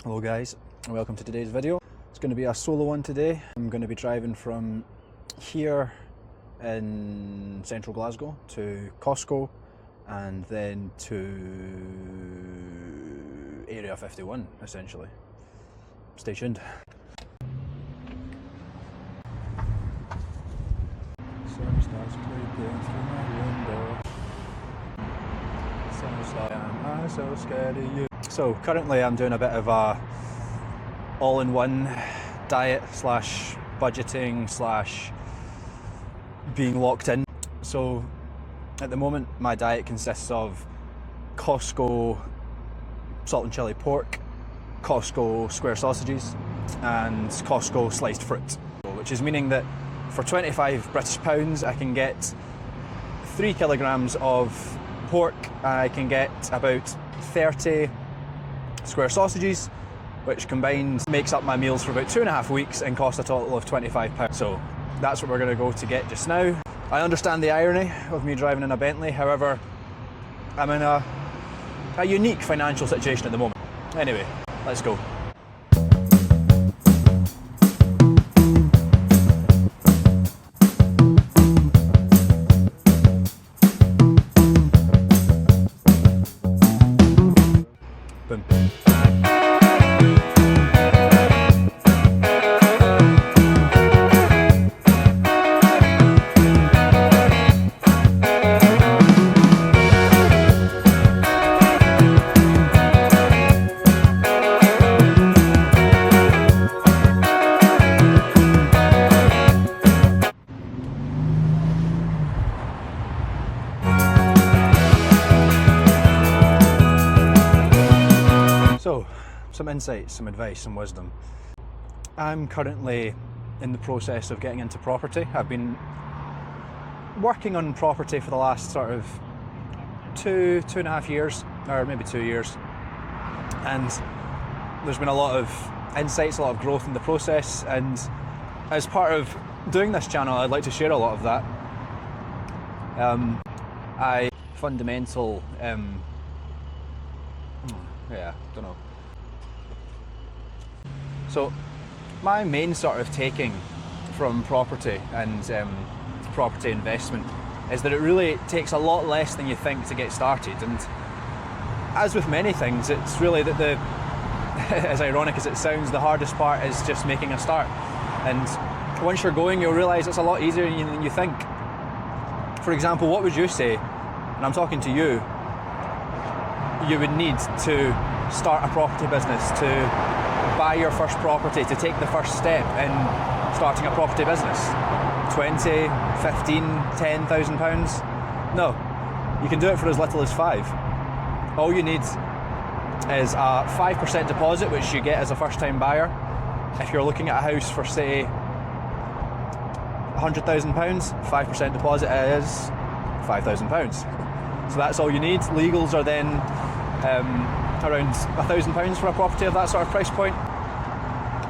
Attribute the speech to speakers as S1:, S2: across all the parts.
S1: Hello guys, and welcome to today's video. It's going to be a solo one today. I'm going to be driving from here in central Glasgow to Costco and then to Area 51 essentially. Stay tuned. Sun starts creeping through my window. I'm so scared of you. So currently I'm doing a bit of a all-in-one diet slash budgeting slash being locked in. So at the moment my diet consists of Costco salt and chili pork, Costco square sausages and Costco sliced fruit, which is meaning that for 25 British pounds I can get 3 kilograms of pork, I can get about 30 square sausages, which combined makes up my meals for about 2.5 weeks and costs a total of £25. So that's what we're going to go to get just now. I understand the irony of me driving in a Bentley, however, I'm in a unique financial situation at the moment. Anyway, let's go. Boom. So, some insights, some advice, some wisdom. I'm currently in the process of getting into property. I've been working on property for the last sort of 2.5 years, or maybe 2 years. And there's been a lot of insights, a lot of growth in the process. And as part of doing this channel, I'd like to share a lot of that. Fundamental, don't know. So my main sort of taking from property and property investment is that it really takes a lot less than you think to get started, and as with many things, it's really that the as ironic as it sounds, the hardest part is just making a start, and once you're going you'll realise it's a lot easier than you think. For example, what would you say, and I'm talking to you would need to start a property business, to buy your first property, to take the first step in starting a property business? 20, 15, 10,000 pounds? No, you can do it for as little as 5. All you need is a 5% deposit, which you get as a first-time buyer. If you're looking at a house for, say, £100,000, 5% deposit is £5,000. So that's all you need. Legals are then around £1,000 for a property of that sort of price point.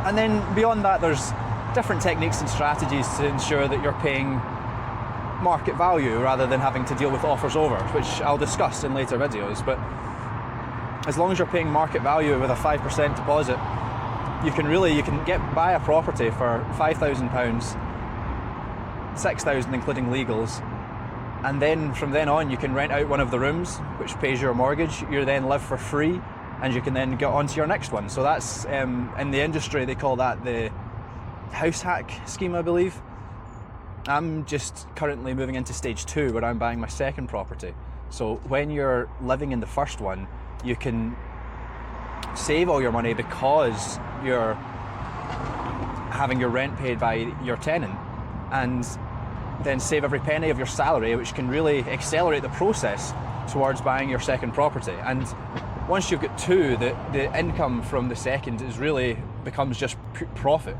S1: And then beyond that, there's different techniques and strategies to ensure that you're paying market value rather than having to deal with offers over, which I'll discuss in later videos. But as long as you're paying market value with a 5% deposit, you can buy a property for £5,000, £6,000 including legals, and then from then on you can rent out one of the rooms, which pays your mortgage. You then live for free, and you can then get on to your next one. So that's, in the industry they call that the house hack scheme, I believe. I'm just currently moving into stage 2, where I'm buying my second property. So when you're living in the first one, you can save all your money because you're having your rent paid by your tenant, and then save every penny of your salary, which can really accelerate the process towards buying your second property. And once you've got 2, the income from the second becomes just profit,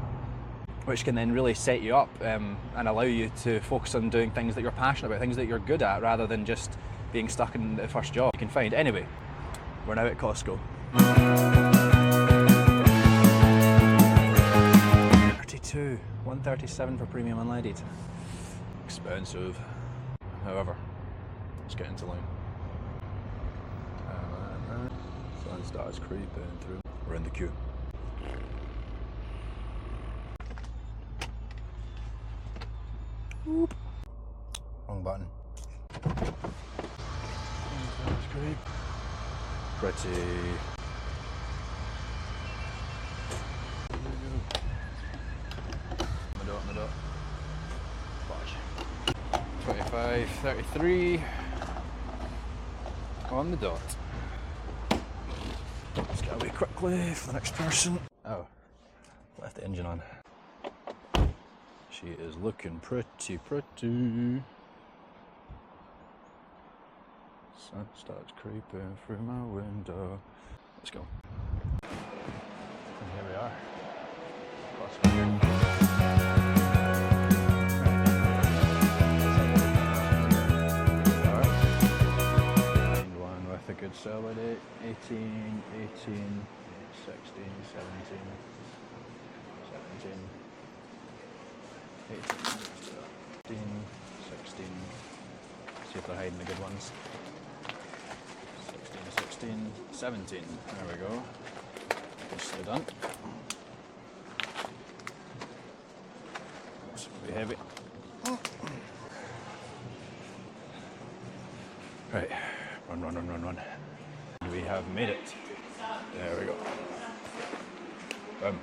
S1: which can then really set you up and allow you to focus on doing things that you're passionate about, things that you're good at, rather than just being stuck in the first job you can find. Anyway, we're now at Costco. 32, 137 for premium unleaded. Expensive. However, let's get into line. Sun starts creeping through. We're in the queue. Oop. Wrong button. Pretty. On the dot. 25, 33. On the dot. Let's get away quickly for the next person. Oh, left the engine on. She is looking pretty. Sun starts creeping through my window. Let's go. And here we are. Find one with a good solid 18, 16, 17, 18, 16. See if they're hiding the good ones. 16, 17. There we go. Nicely done. It's pretty heavy. Right, run. We have made it. There we go. Boom.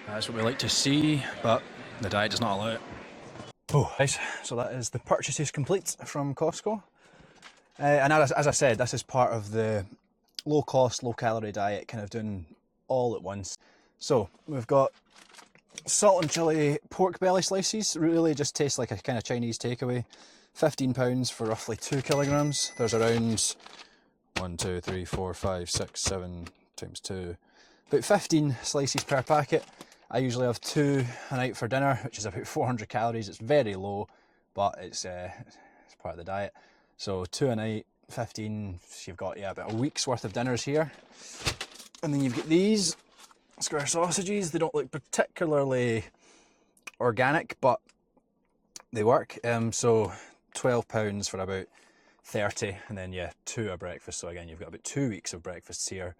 S1: That's what we like to see, but the diet does not allow it. Oh, nice. So that is the purchases complete from Costco. And as I said, this is part of the low cost, low calorie diet, kind of doing all at once. So we've got salt and chili pork belly slices, really just taste like a kind of Chinese takeaway. £15 for roughly 2 kilograms. There's around 1, 2, 3, 4, 5, 6, 7 times 2. About 15 slices per packet. I usually have 2 a night for dinner, which is about 400 calories. It's very low, but it's part of the diet. So 2 a night, 15, you've got about a week's worth of dinners here. And then you've got these square sausages. They don't look particularly organic, but they work. So £12 for about 30, and then 2 at breakfast. So again, you've got about 2 weeks of breakfasts here.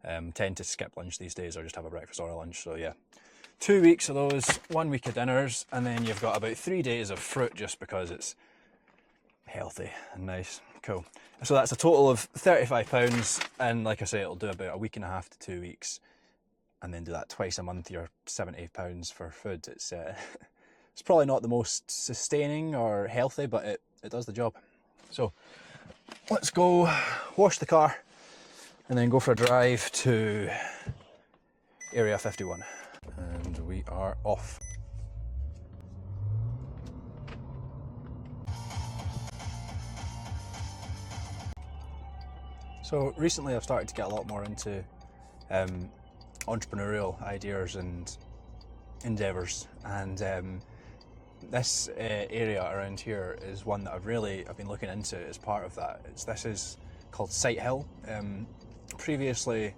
S1: Tend to skip lunch these days or just have a breakfast or a lunch. So 2 weeks of those, 1 week of dinners, and then you've got about 3 days of fruit just because it's healthy and nice. Cool. So that's a total of £35, and like I say, it'll do about a week and a half to 2 weeks, and then do that twice a month. You're £70 for food. It's it's probably not the most sustaining or healthy, but it does the job. So let's go wash the car and then go for a drive to Area 51. And we are off. So recently I've started to get a lot more into entrepreneurial ideas and endeavours, and this area around here is one that I've been looking into as part of that. This is called Sight Hill. Previously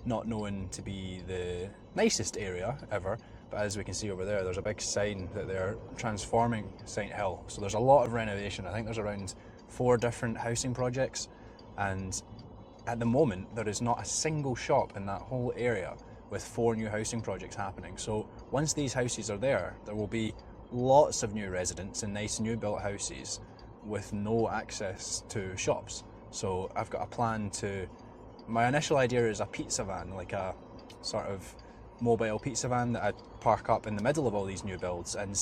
S1: not known to be the nicest area ever, but as we can see over there, there's a big sign that they're transforming Sight Hill. So there's a lot of renovation. I think there's around 4 different housing projects, and at the moment there is not a single shop in that whole area with 4 new housing projects happening. So once these houses are there will be lots of new residents in nice new built houses with no access to shops. So I've got a plan to, my initial idea is a pizza van, like a sort of mobile pizza van that I'd park up in the middle of all these new builds and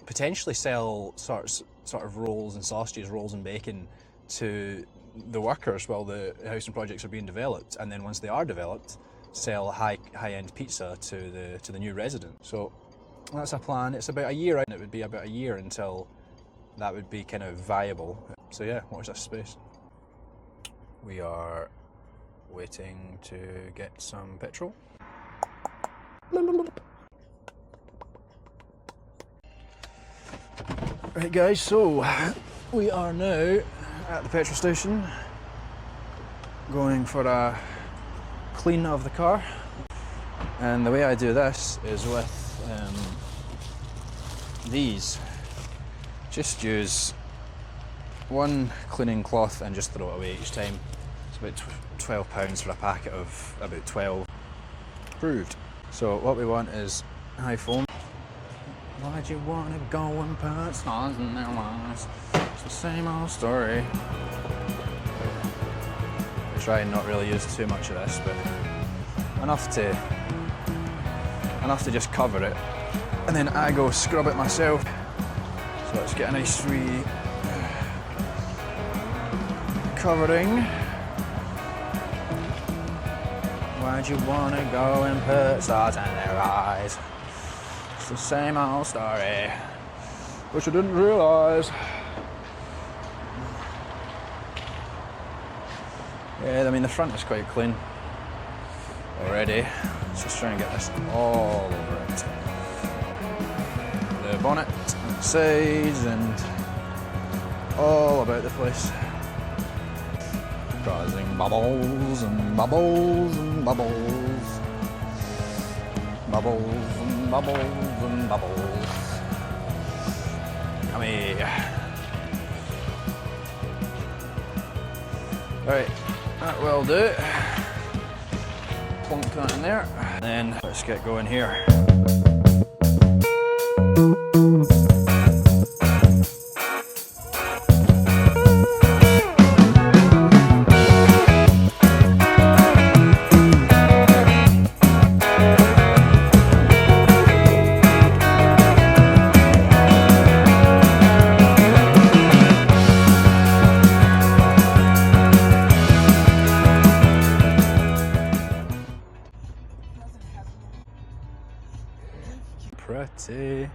S1: potentially sell sort of rolls and sausages, rolls and bacon to the workers while the housing projects are being developed, and then once they are developed, sell high-end pizza to the new resident. So that's a plan. It's about a year out, and it would be about a year until that would be kind of viable. So watch this space. We are waiting to get some petrol. Right guys, so we are now at the petrol station going for a clean of the car, and the way I do this is with these. Just use one cleaning cloth and just throw it away each time. It's about £12 for a packet of about 12. Approved. So what we want is iPhone. Why'd you wanna go and put stars in their eyes? It's the same old story. I try and not really use too much of this, but enough to just cover it. And then I go scrub it myself. So let's get a nice wee covering. Why'd you wanna go and put stars in their eyes? It's the same old story, which I didn't realise. Yeah, I mean the front is quite clean already. Let's just try and get this all over it. The bonnet, and the sides, and all about the place. Causing bubbles and bubbles and bubbles. Bubbles and bubbles and bubbles. Yummy. Right, that will do. Plunk that in there. And then let's get going here. Pretty.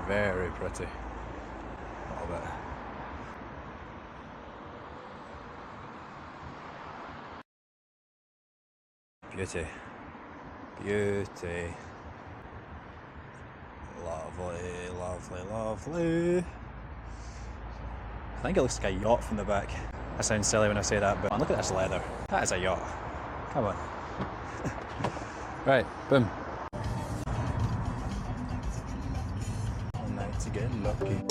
S1: Very pretty. A little bit. Beauty. Beauty. Lovely, lovely, lovely. I think it looks like a yacht from the back. That sounds silly when I say that, but look at this leather. That is a yacht. Come on. Right, boom. All night to get lucky.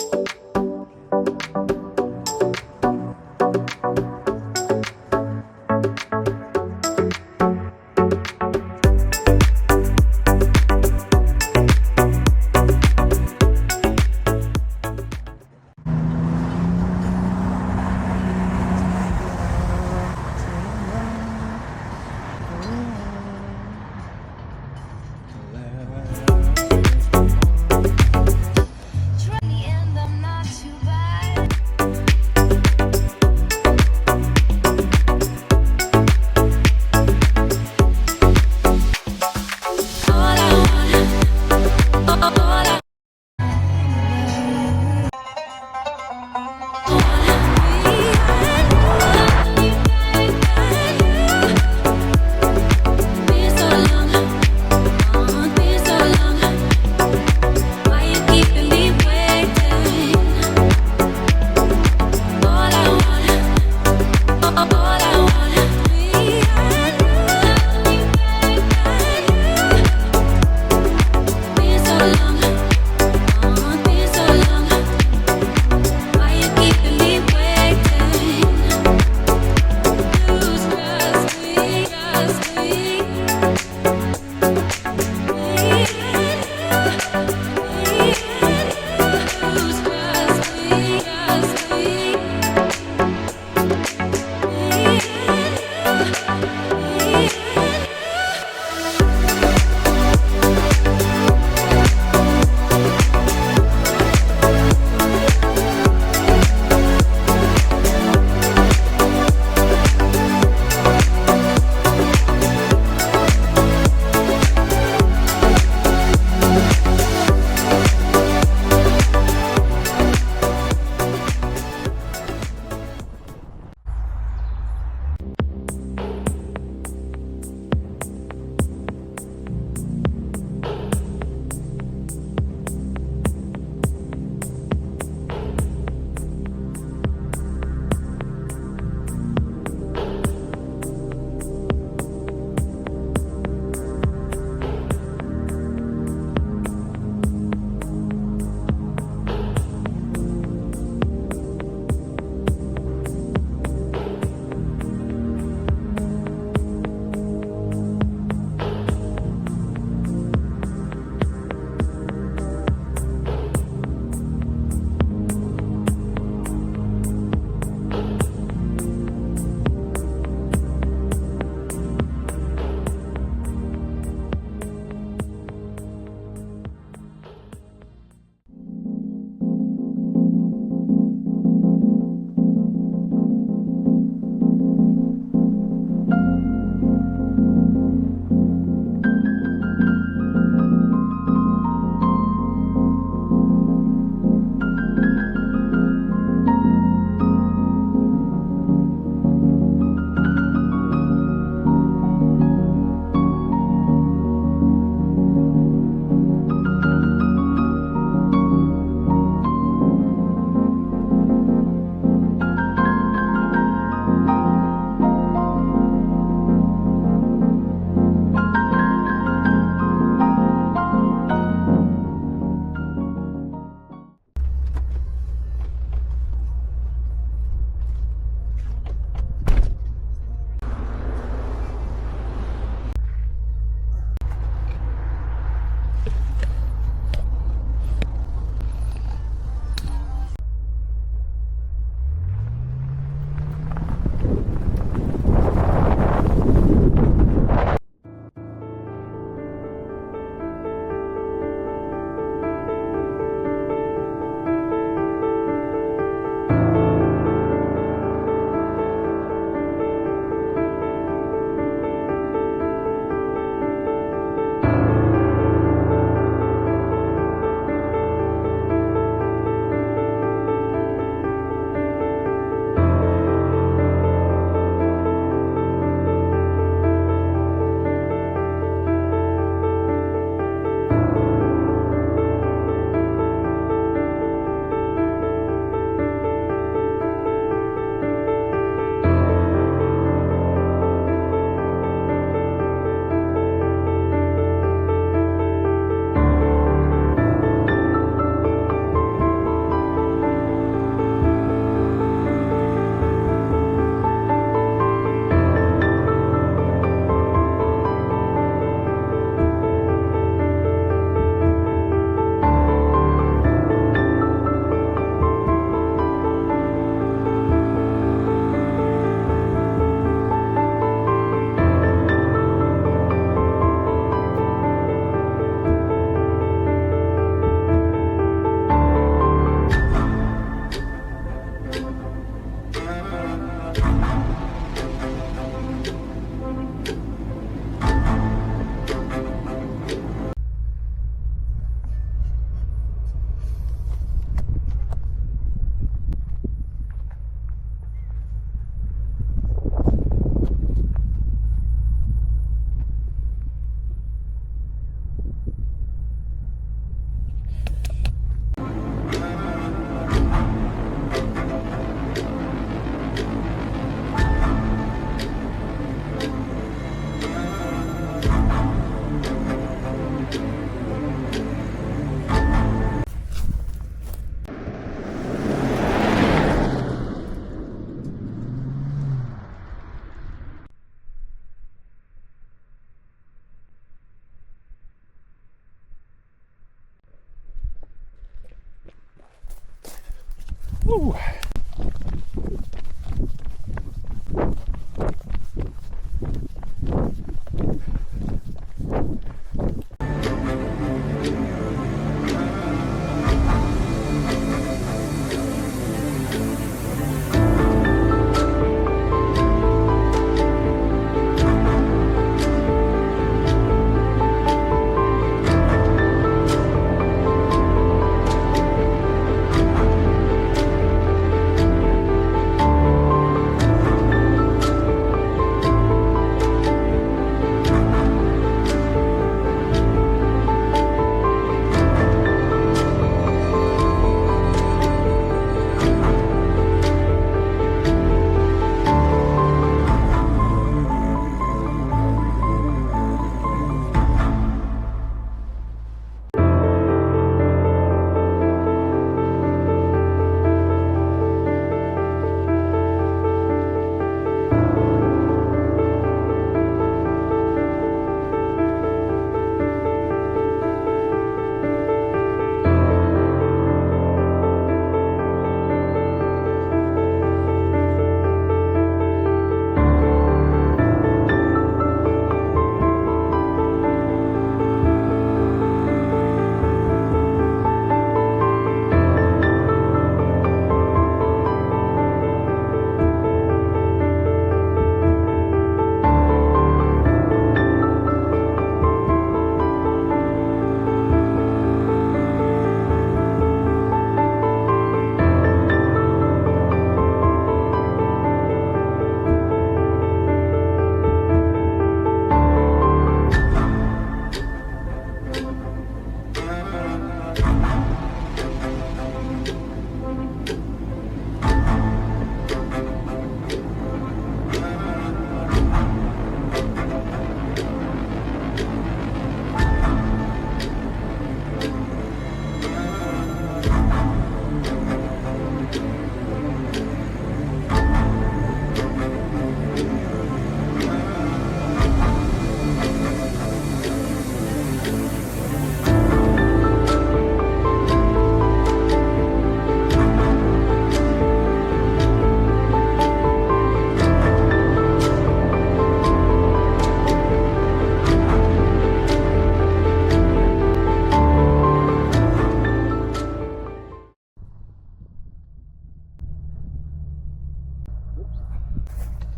S1: Woo.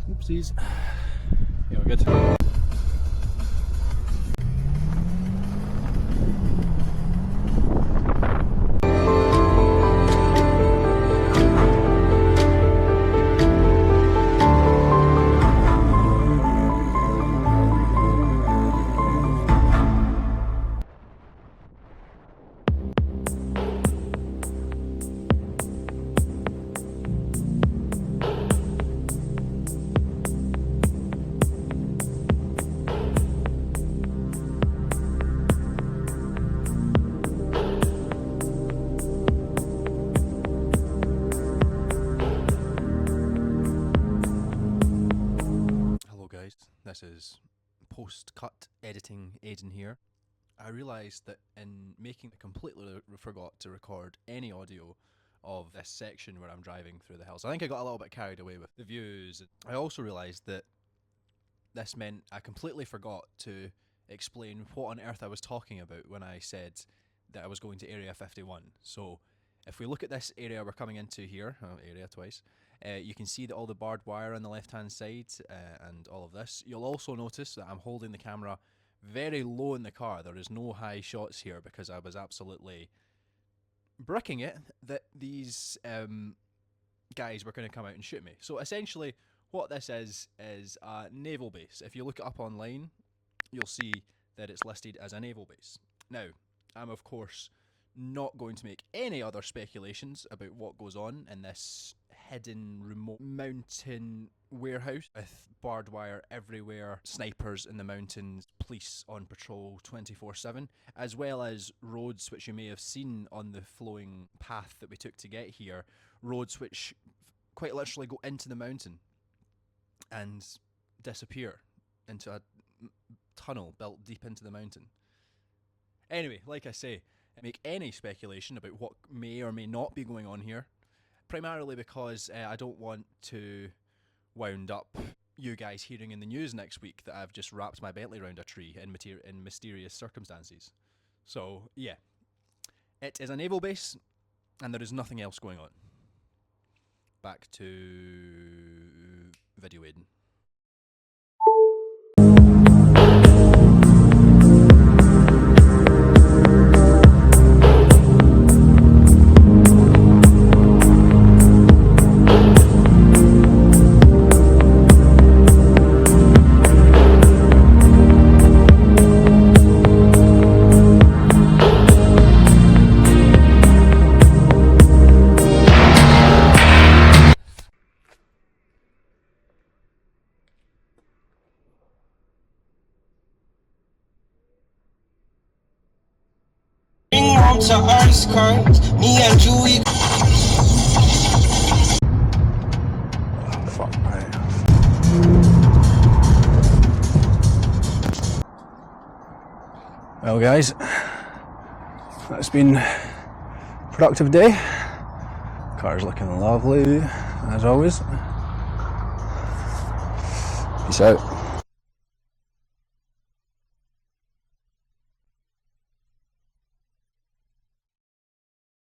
S1: Oopsies. Yeah, we're good. This is post-cut editing Aiden here. I realised that in making, I completely forgot to record any audio of this section where I'm driving through the hills. I think I got a little bit carried away with the views. I also realised that this meant I completely forgot to explain what on earth I was talking about when I said that I was going to Area 51. So if we look at this area we're coming into here, area twice, you can see that all the barbed wire on the left hand side and all of this. You'll also notice that I'm holding the camera very low in the car. There is no high shots here because I was absolutely bricking it that these guys were going to come out and shoot me. So essentially what this is a naval base. If you look it up online, you'll see that it's listed as a naval base. Now, I'm of course not going to make any other speculations about what goes on in this hidden remote mountain warehouse with barbed wire everywhere, snipers in the mountains, police on patrol 24/7, as well as roads which you may have seen on the flowing path that we took to get here, roads which quite literally go into the mountain and disappear into a tunnel built deep into the mountain. Anyway, like I say, make any speculation about what may or may not be going on here, primarily because I don't want to wound up you guys hearing in the news next week that I've just wrapped my Bentley around a tree in mysterious circumstances. So yeah, it is a naval base, and there is nothing else going on. Back to video Aiden.
S2: To ice cards, me and Julie.
S1: Oh, fuck, right. Well, guys, that's been a productive day. Car's looking lovely, as always. Peace out.